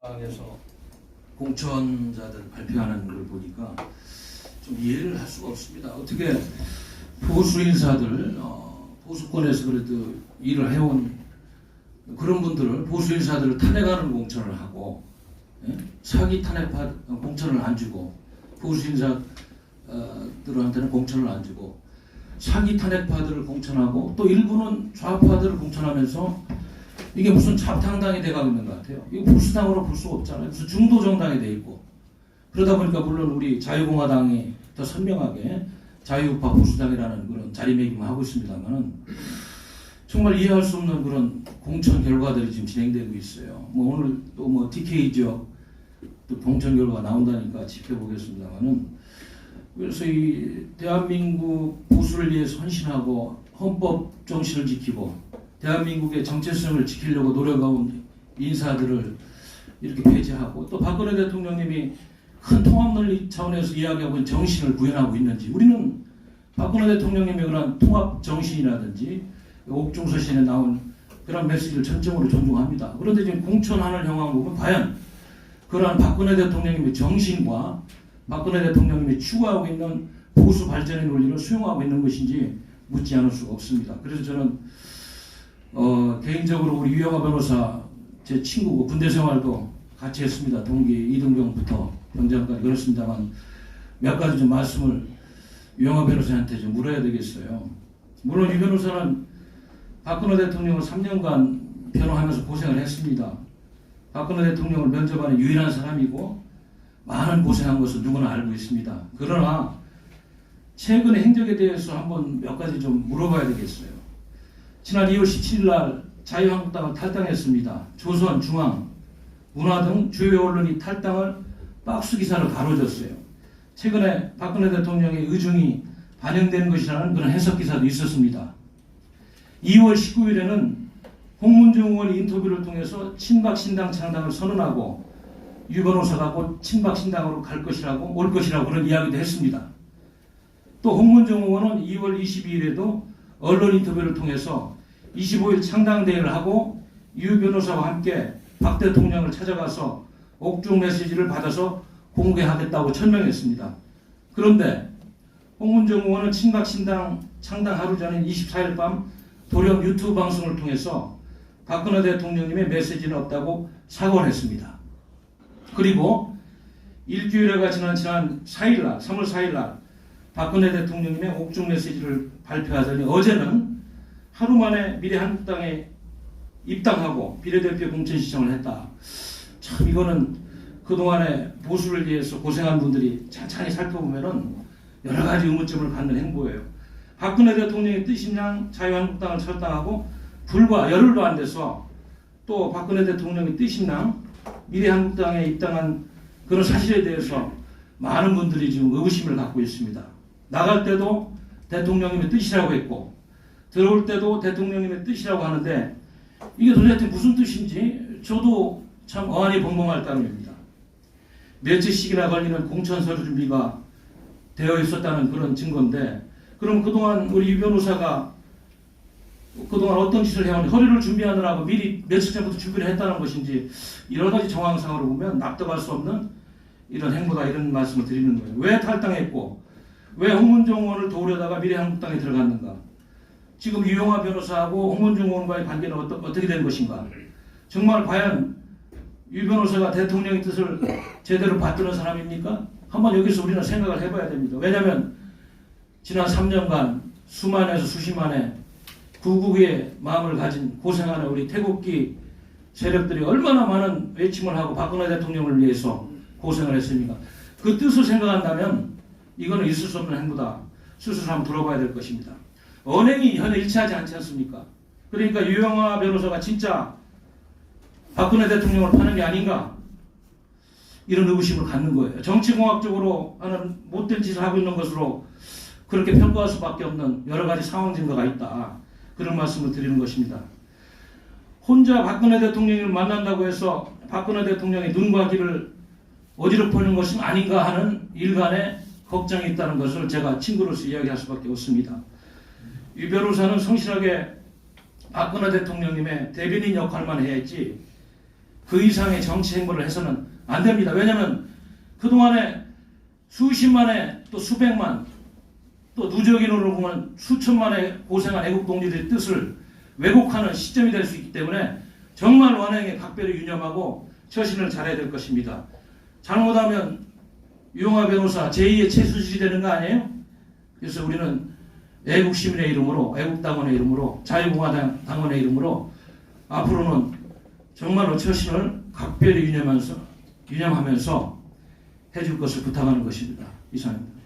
당에서 공천자들 발표하는 걸 보니까 좀 이해를 할 수가 없습니다. 어떻게 보수 인사들, 보수권에서 그래도 일을 해온 그런 분들을, 보수 인사들을 탄핵하는 공천을 하고, 사기 탄핵 공천을 안 주고, 보수 인사들한테는 공천을 안 주고, 사기 탄핵파들을 공천하고, 또 일부는 좌파들을 공천하면서 이게 무슨 잡탕당이 돼가고 있는 것 같아요. 이거 보수당으로 볼 수가 없잖아요. 무슨 중도 정당이 돼 있고. 그러다 보니까 물론 우리 자유공화당이 더 선명하게 자유우파 보수당이라는 그런 자리매김을 하고 있습니다만은 정말 이해할 수 없는 그런 공천 결과들이 지금 진행되고 있어요. 뭐 오늘 또 DK 지역 또 공천 결과가 나온다니까 지켜보겠습니다만은, 그래서 이 대한민국 보수를 위해서 헌신하고 헌법 정신을 지키고 대한민국의 정체성을 지키려고 노력해온 인사들을 이렇게 폐지하고, 또 박근혜 대통령님이 큰 통합 논리 차원에서 이야기하고 있는 정신을 구현하고 있는지, 우리는 박근혜 대통령님의 그런 통합 정신이라든지 옥중서신에 나온 그런 메시지를 전적으로 존중합니다. 그런데 지금 공천하는 형황을 보면 과연 그러한 박근혜 대통령님의 정신과 박근혜 대통령님이 추구하고 있는 보수 발전의 논리를 수용하고 있는 것인지 묻지 않을 수가 없습니다. 그래서 저는 개인적으로 우리 유영하 변호사 제 친구고 군대 생활도 같이 했습니다. 동기 이등병부터 병장까지 그렇습니다만 몇 가지 좀 말씀을 유영하 변호사한테 좀 물어야 되겠어요. 물론 이 변호사는 박근혜 대통령을 3년간 변호하면서 고생을 했습니다. 박근혜 대통령을 면접하는 유일한 사람이고 많은 고생한 것을 누구나 알고 있습니다. 그러나 최근의 행적에 대해서 한번 몇 가지 좀 물어봐야 되겠어요. 지난 2월 17일 날 자유한국당을 탈당했습니다. 조선, 중앙, 문화 등 주요 언론이 탈당을 박스 기사로 다뤄졌어요. 최근에 박근혜 대통령의 의중이 반영된 것이라는 그런 해석 기사도 있었습니다. 2월 19일에는 홍문종 의원이 인터뷰를 통해서 친박신당 창당을 선언하고 유 변호사가 곧 친박신당으로 올 것이라고 그런 이야기도 했습니다. 또 홍문종 의원은 2월 22일에도 언론 인터뷰를 통해서 25일 창당대회를 하고 유 변호사와 함께 박 대통령을 찾아가서 옥중 메시지를 받아서 공개하겠다고 천명했습니다. 그런데 홍문종 의원은 친박신당 창당 하루 전인 24일 밤 돌연 유튜브 방송을 통해서 박근혜 대통령님의 메시지는 없다고 사과를 했습니다. 그리고 일주일여가 지난 4일날, 3월 4일날 박근혜 대통령님의 옥중 메시지를 발표하더니 어제는 하루 만에 미래한국당에 입당하고 비례대표 공천 신청을 했다. 참 이거는 그동안에 보수를 위해서 고생한 분들이 찬찬히 살펴보면은 여러 가지 의문점을 갖는 행보예요. 박근혜 대통령의 뜻이냐 자유한국당을 탈당하고 불과 열흘도 안 돼서 또 박근혜 대통령의 뜻이냐 미래한국당에 입당한 그런 사실에 대해서 많은 분들이 지금 의구심을 갖고 있습니다. 나갈 때도 대통령님의 뜻이라고 했고 들어올 때도 대통령님의 뜻이라고 하는데 이게 도대체 무슨 뜻인지 저도 참 어안이 벙벙할 따름입니다. 며칠씩이나 걸리는 공천서류 준비가 되어 있었다는 그런 증거인데, 그럼 그동안 우리 유 변호사가 그동안 어떤 짓을 해왔는지, 허리를 준비하느라고 미리 며칠 전부터 준비를 했다는 것인지, 여러 가지 정황상으로 보면 납득할 수 없는 이런 행보다, 이런 말씀을 드리는 거예요. 왜 탈당했고 왜 홍문종 의원을 도우려다가 미래한국당에 들어갔는가? 지금 유영하 변호사하고 홍문종 의원과의 관계는 어떻게 된 것인가? 정말 과연 유 변호사가 대통령의 뜻을 제대로 받드는 사람입니까? 한번 여기서 우리는 생각을 해봐야 됩니다. 왜냐하면 지난 3년간 수만에서 수십만의 구국의 마음을 가진 고생하는 우리 태극기 세력들이 얼마나 많은 외침을 하고 박근혜 대통령을 위해서 고생을 했습니까? 그 뜻을 생각한다면 이거는 있을 수 없는 행보다. 스스로 한번 들어봐야 될 것입니다. 언행이 전혀 일치하지 않지 않습니까? 그러니까 유영하 변호사가 진짜 박근혜 대통령을 파는 게 아닌가? 이런 의구심을 갖는 거예요. 정치공학적으로 하는 못된 짓을 하고 있는 것으로 그렇게 평가할 수밖에 없는 여러 가지 상황 증거가 있다. 그런 말씀을 드리는 것입니다. 혼자 박근혜 대통령을 만난다고 해서 박근혜 대통령의 눈과 귀를 어지럽히는 것은 아닌가 하는 일간의 걱정이 있다는 것을 제가 친구로서 이야기할 수밖에 없습니다. 유 변호사는 성실하게 박근혜 대통령님의 대변인 역할만 해야지 그 이상의 정치 행보를 해서는 안 됩니다. 왜냐하면 그동안에 수십만의 또 수백만 또 누적인으로 보면 수천만의 고생한 애국 동지들의 뜻을 왜곡하는 시점이 될 수 있기 때문에 정말 완행에 각별히 유념하고 처신을 잘해야 될 것입니다. 잘못하면 유영하 변호사 제2의 최순실이 되는 거 아니에요? 그래서 우리는 애국시민의 이름으로, 애국당원의 이름으로, 자유공화당원의 이름으로 앞으로는 정말로 처신을 각별히 유념하면서 해줄 것을 부탁하는 것입니다. 이상입니다.